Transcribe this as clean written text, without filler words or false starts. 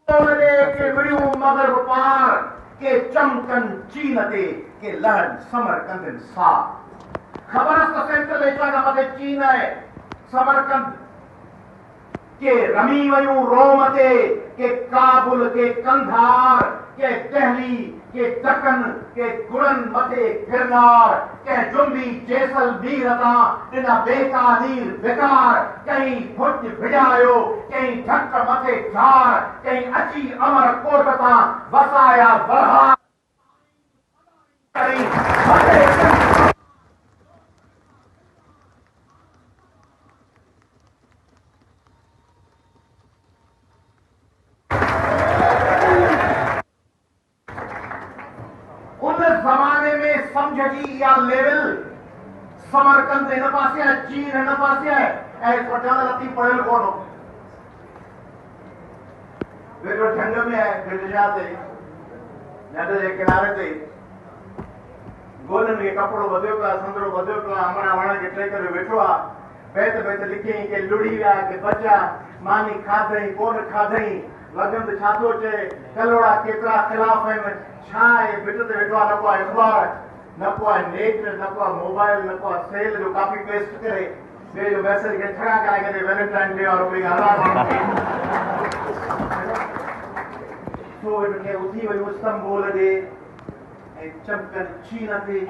के विड़ियूं मगरब पार के चमकन चीन ते के लहन समरकंद साथ खबरस्त सेंट्रल एशिया का मथे चीन है समरकंद के रमी वयूं रोम ते के काबुल के कंधार के दिल्ली के दक्कन के गुड़न मथे गिरनार के जुम्बी जैसलमेर तां इन बेकानीर विकार कहीं भुज भिड़ायो कहीं ढक मथे झार कहीं अची अमरकोट तां वसाया बरहा कहीं मथे जमाने में समझ जी या लेवल समरकंद इन पासे है चीन इन पासे है ऐ पठान लती पढ़ल कोन वे जो जंग में है गिरजा ते नदी के किनारे ते गोलन के कपड़ो बदियो का संदरो बदियो का हमारा वण के ट्रे करे बैठो आ बैठ बैठ लिखे के लुड़ी आ के बच्चा मानी खाधई कोन खाधई लगन छातो चे कलोड़ा केतरा खिलाफ है छाए बिट ते वेठो न को अखबार न को नेट न को मोबाइल न को सेल जो कॉपी पेस्ट करे बे जो मैसेज के छड़ा करा के वैलेंटाइन डे और कोई हला तो इनके उठी वही इस्तांबुल दे चमकन चीन ते